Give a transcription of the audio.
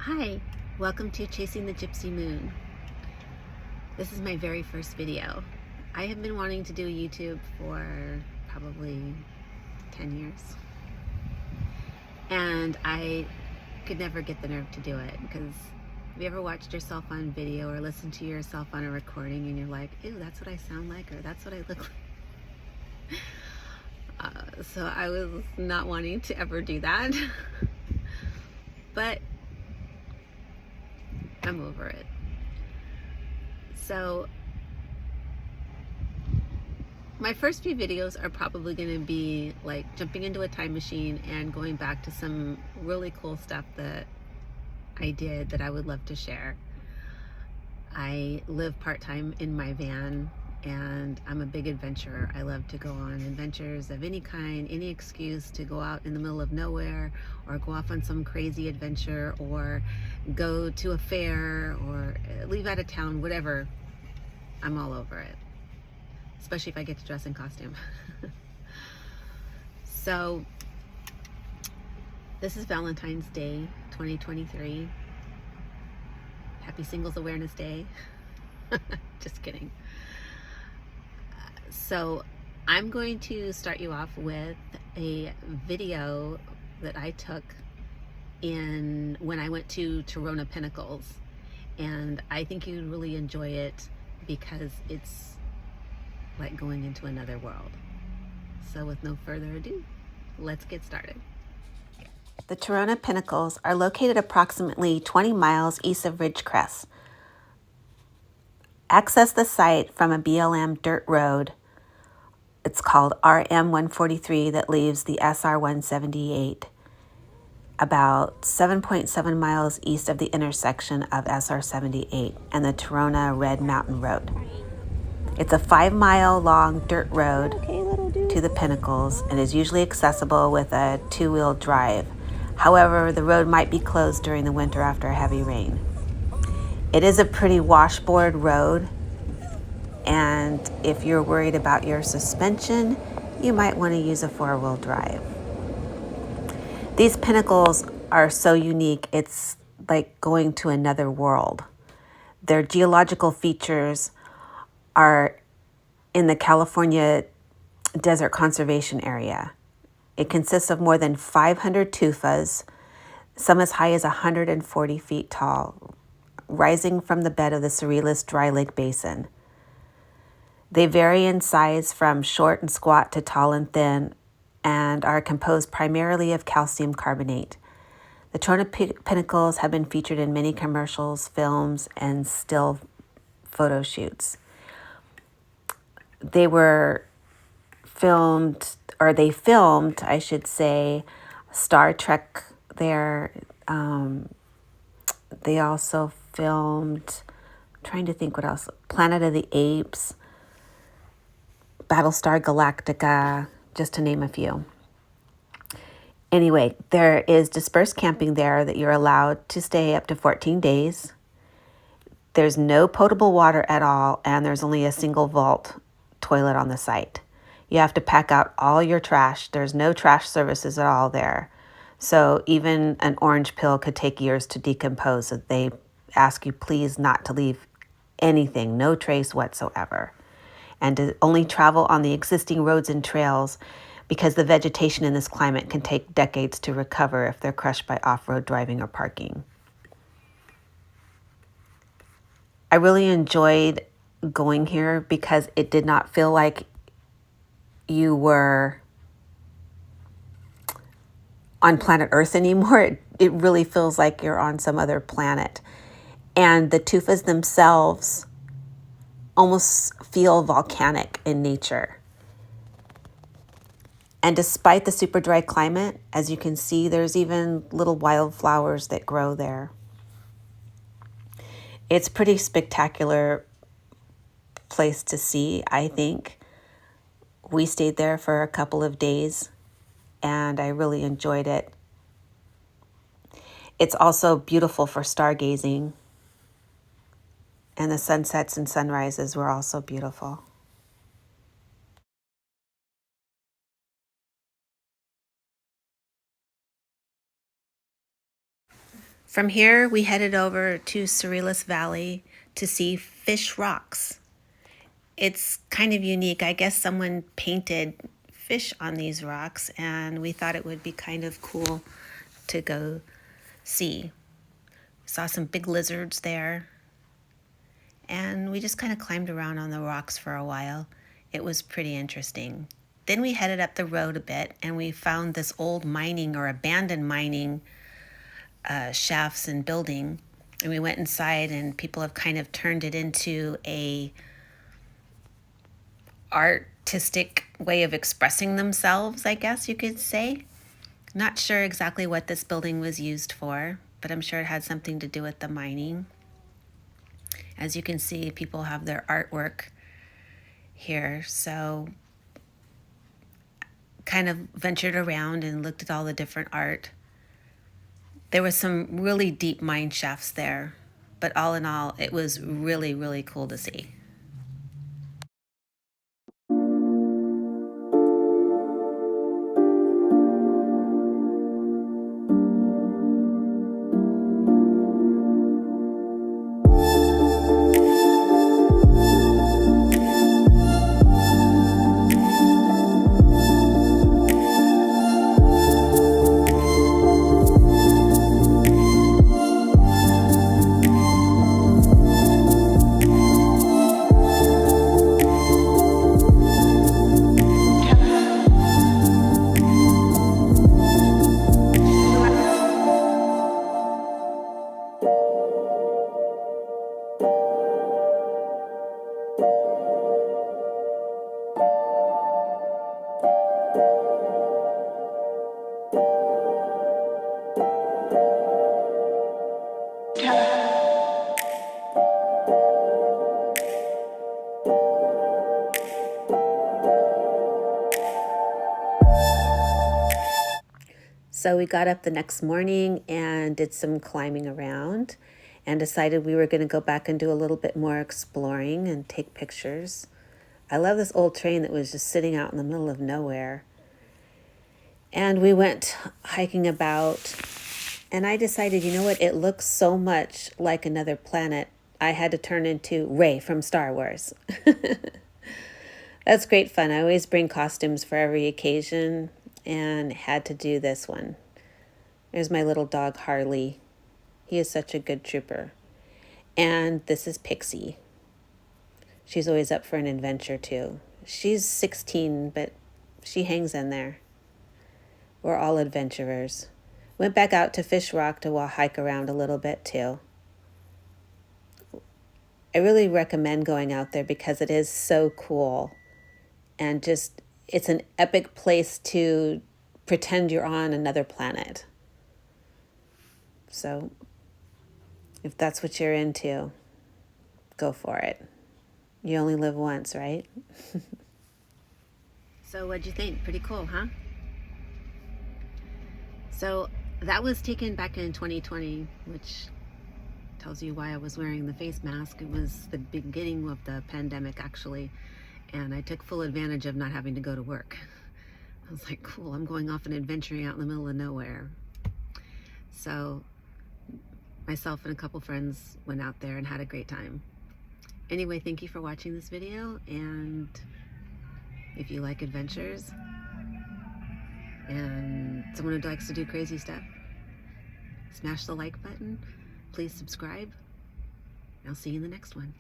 Hi, welcome to Chasing the Gypsy Moon. This is my very first video. I have been wanting to do YouTube for probably 10 years. And I could never get the nerve to do it because have you ever watched yourself on video or listened to yourself on a recording and you're like, ew, that's what I sound like, or that's what I look like? So I was not wanting to ever do that. But I'm over it. So my first few videos are probably going to be like jumping into a time machine and going back to some really cool stuff that I did that I would love to share. I live part-time in my van and I'm a big adventurer. I love to go on adventures of any kind, any excuse to go out in the middle of nowhere or go off on some crazy adventure or go to a fair or leave out of town, whatever. I'm all over it, especially if I get to dress in costume. So this is Valentine's Day 2023. Happy Singles Awareness Day. Just kidding. So I'm going to start you off with a video that I took when I went to Trona Pinnacles, and I think you'd really enjoy it because it's like going into another world. So with no further ado, let's get started. The Trona Pinnacles are located approximately 20 miles east of Ridgecrest. Access the site from a BLM dirt road. It's called RM 143 that leaves the SR 178 about 7.7 miles east of the intersection of SR 78 and the Trona Red Mountain Road. It's a 5-mile long dirt road to the Pinnacles and is usually accessible with a 2-wheel drive. However, the road might be closed during the winter after a heavy rain. It is a pretty washboard road, and if you're worried about your suspension, you might want to use a 4-wheel drive. These pinnacles are so unique, it's like going to another world. Their geological features are in the California Desert Conservation Area. It consists of more than 500 tufas, some as high as 140 feet tall, rising from the bed of the Cerritos Dry Lake Basin. They vary in size from short and squat to tall and thin and are composed primarily of calcium carbonate. The Trona Pinnacles have been featured in many commercials, films, and still photo shoots. They filmed, I should say, Star Trek there. They also filmed, I'm trying to think what else, Planet of the Apes, Battlestar Galactica, just to name a few. Anyway, there is dispersed camping there that you're allowed to stay up to 14 days. There's no potable water at all, and there's only a single vault toilet on the site. You have to pack out all your trash. There's no trash services at all there. So even an orange pill could take years to decompose. So they ask you please not to leave anything, no trace whatsoever. And to only travel on the existing roads and trails because the vegetation in this climate can take decades to recover if they're crushed by off-road driving or parking. I really enjoyed going here because it did not feel like you were on planet Earth anymore. It really feels like you're on some other planet. And the tufas themselves almost feel volcanic in nature. And despite the super dry climate, as you can see, there's even little wildflowers that grow there. It's a pretty spectacular place to see, I think. We stayed there for a couple of days and I really enjoyed it. It's also beautiful for stargazing, and the sunsets and sunrises were also beautiful. From here, we headed over to Cerritos Valley to see Fish Rocks. It's kind of unique. I guess someone painted fish on these rocks, and we thought it would be kind of cool to go see. Saw some big lizards there, and we just kind of climbed around on the rocks for a while. It was pretty interesting. Then we headed up the road a bit, and we found this old mining or abandoned mining shafts and building, and we went inside, and people have kind of turned it into a artistic way of expressing themselves, I guess you could say. Not sure exactly what this building was used for, but I'm sure it had something to do with the mining. As you can see, people have their artwork here, so kind of ventured around and looked at all the different art. There was some really deep mine shafts there, but all in all, it was really, really cool to see. So we got up the next morning and did some climbing around and decided we were going to go back and do a little bit more exploring and take pictures. I love this old train that was just sitting out in the middle of nowhere. And we went hiking about, and I decided, you know what, it looks so much like another planet. I had to turn into Rey from Star Wars. That's great fun. I always bring costumes for every occasion, and had to do this one. There's my little dog, Harley. He is such a good trooper. And this is Pixie. She's always up for an adventure too. She's 16, but she hangs in there. We're all adventurers. Went back out to Fish Rock to hike around a little bit too. I really recommend going out there because it is so cool. And just, it's an epic place to pretend you're on another planet. So if that's what you're into, go for it. You only live once, right? So what'd you think? Pretty cool, huh? So that was taken back in 2020, which tells you why I was wearing the face mask. It was the beginning of the pandemic, actually. And I took full advantage of not having to go to work. I was like, cool, I'm going off and adventuring out in the middle of nowhere. So myself and a couple friends went out there and had a great time. Anyway, thank you for watching this video, and if you like adventures and someone who likes to do crazy stuff, smash the like button, please subscribe, and I'll see you in the next one.